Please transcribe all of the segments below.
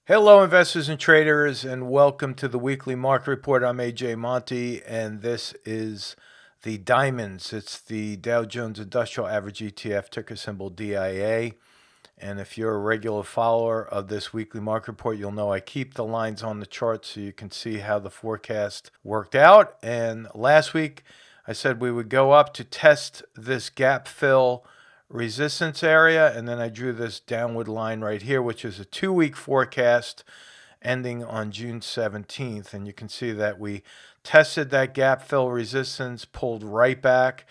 Hello, investors and traders, and welcome to the weekly market report. I'm AJ Monte, and this is the Diamonds. It's the Dow Jones Industrial Average ETF, ticker symbol DIA. And if you're a regular follower of this weekly market report, you'll know I keep the lines on the chart so you can see how the forecast worked out. And last week, I said we would go up to test this gap fill resistance area, and then I drew this downward line right here, which is a 2-week forecast ending on June 17th. And you can see that we tested that gap fill resistance, pulled right back,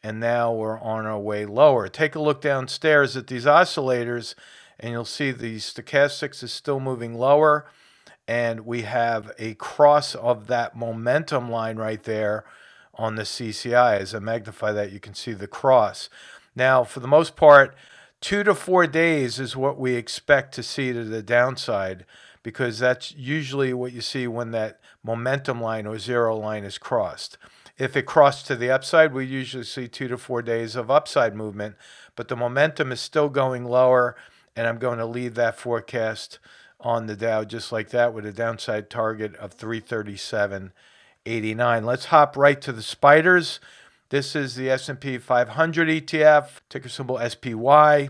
and now we're on our way lower. Take a look downstairs at these oscillators, and you'll see the stochastics is still moving lower, and we have a cross of that momentum line right there on the CCI. As I magnify that, you can see the cross. Now, for the most part, 2 to 4 days is what we expect to see to the downside, because that's usually what you see when that momentum line or zero line is crossed. If it crossed to the upside, we usually see 2 to 4 days of upside movement, but the momentum is still going lower, and I'm going to leave that forecast on the Dow just like that with a downside target of 337.89. Let's hop right to the spiders. This is the S&P 500 ETF, ticker symbol SPY.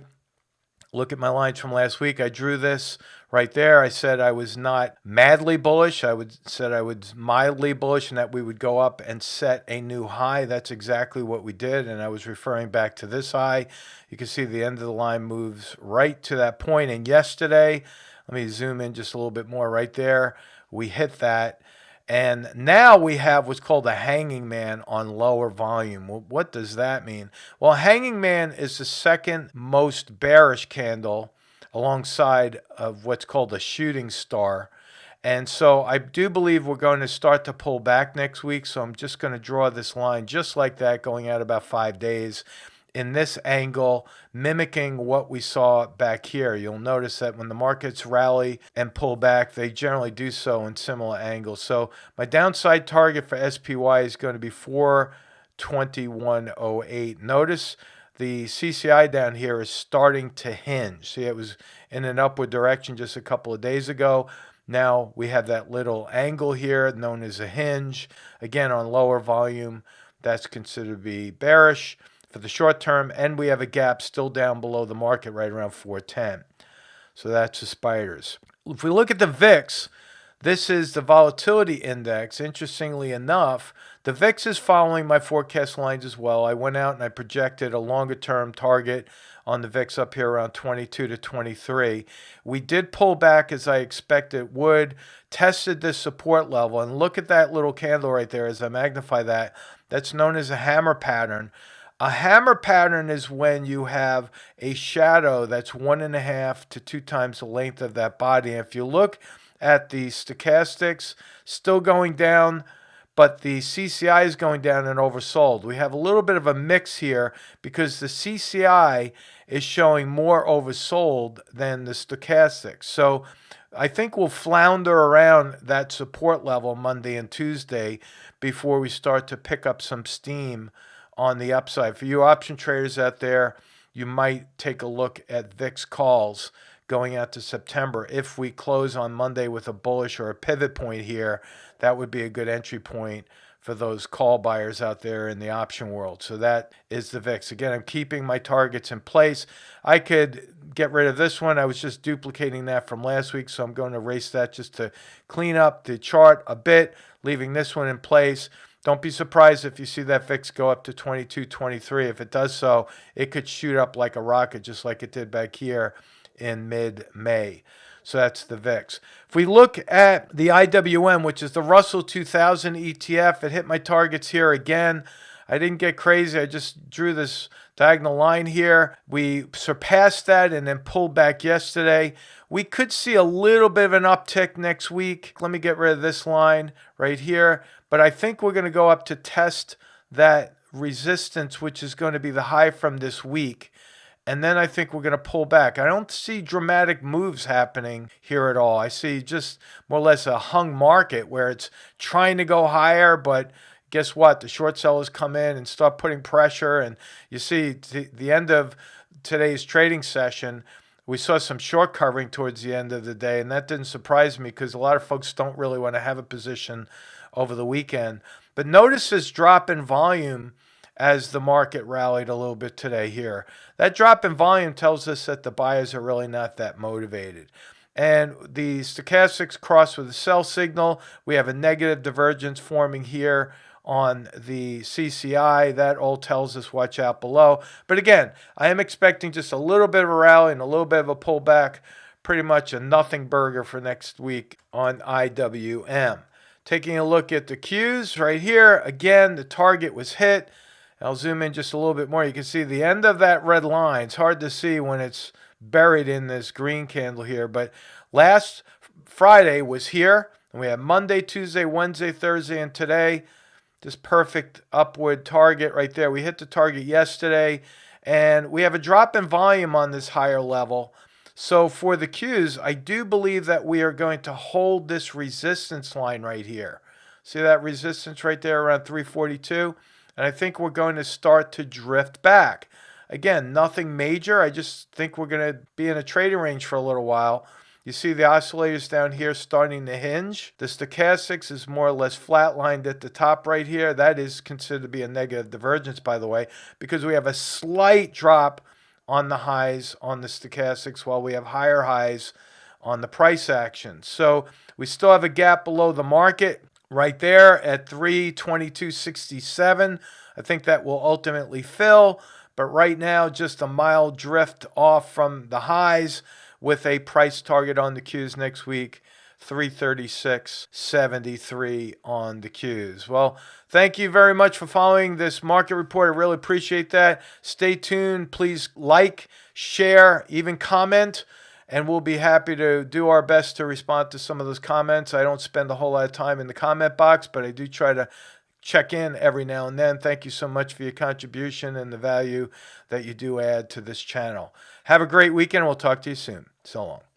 Look at my lines from last week. I drew this right there. I said I was not madly bullish. Said I was mildly bullish and that we would go up and set a new high. That's exactly what we did, and I was referring back to this high. You can see the end of the line moves right to that point. And yesterday, let me zoom in just a little bit more right there. We hit that. And now we have what's called a hanging man on lower volume. Well, what does that mean? Well, hanging man is the second most bearish candle alongside of what's called a shooting star. And so I do believe we're going to start to pull back next week. So I'm just going to draw this line just like that, going out about 5 days in this angle, mimicking what we saw back here. You'll notice that when the markets rally and pull back, they generally do so in similar angles. So my downside target for SPY is going to be 421.08. Notice the CCI down here is starting to hinge. See, it was in an upward direction just a couple of days ago. Now we have that little angle here known as a hinge. Again, on lower volume, that's considered to be bearish for the short term, and we have a gap still down below the market right around 410. So that's the spiders. If we look at the VIX, this is the volatility index. Interestingly enough, the VIX is following my forecast lines as well. I went out and I projected a longer term target on the VIX up here around 22 to 23. We did pull back as I expected it would, tested this support level, and look at that little candle right there as I magnify that. That's known as a hammer pattern. A hammer pattern is when you have a shadow that's 1.5 to 2 times the length of that body. And if you look at the stochastics, still going down, but the CCI is going down and oversold. We have a little bit of a mix here because the CCI is showing more oversold than the stochastics. So I think we'll flounder around that support level Monday and Tuesday before we start to pick up some steam on the upside. For you option traders out there, you might take a look at VIX calls going out to September. If we close on Monday with a bullish or a pivot point here, that would be a good entry point for those call buyers out there in the option world. So that is the VIX. Again, I'm keeping my targets in place. I could get rid of this one. I was just duplicating that from last week, so I'm going to erase that just to clean up the chart a bit, leaving this one in place. Don't be surprised if you see that VIX go up to 22, 23. If it does so, it could shoot up like a rocket, just like it did back here in mid-May. So that's the VIX. If we look at the IWM, which is the Russell 2000 ETF, it hit my targets here again. I didn't get crazy. I just drew this diagonal line here. We surpassed that and then pulled back yesterday. We could see a little bit of an uptick next week. Let me get rid of this line right here. But I think we're going to go up to test that resistance, which is going to be the high from this week. And then I think we're going to pull back. I don't see dramatic moves happening here at all. I see just more or less a hung market where it's trying to go higher, but guess what? The short sellers come in and start putting pressure. And you see the end of today's trading session, We saw some short covering towards the end of the day, and that didn't surprise me because a lot of folks don't really want to have a position over the weekend. But notice this drop in volume as the market rallied a little bit today here. That drop in volume tells us that the buyers are really not that motivated. And the stochastics cross with a sell signal. We have a negative divergence forming here on the CCI. That all tells us watch out below. But again, I am expecting just a little bit of a rally and a little bit of a pullback. Pretty much a nothing burger for next week on IWM. Taking a look at the Qs right here. Again, the target was hit. I'll zoom in just a little bit more. You can see the end of that red line. It's hard to see when it's buried in this green candle here. But last Friday was here. And we have Monday, Tuesday, Wednesday, Thursday, and today. This perfect upward target right there. We hit the target yesterday. And we have a drop in volume on this higher level. So for the Qs, I do believe that we are going to hold this resistance line right here. See that resistance right there around 342? And I think we're going to start to drift back. Again, nothing major. I just think we're going to be in a trading range for a little while. You see the oscillators down here starting to hinge. The stochastics is more or less flatlined at the top right here. That is considered to be a negative divergence, by the way, because we have a slight drop on the highs on the stochastics while we have higher highs on the price action. So we still have a gap below the market right there at 322.67. I think that will ultimately fill, but right now just a mild drift off from the highs with a price target on the Qs next week, 336.73 on the Qs. Well, thank you very much for following this market report. I really appreciate that. Stay tuned. Please like, share, even comment, and we'll be happy to do our best to respond to some of those comments. I don't spend a whole lot of time in the comment box, but I do try to check in every now and then. Thank you so much for your contribution and the value that you do add to this channel. Have a great weekend. We'll talk to you soon. So long.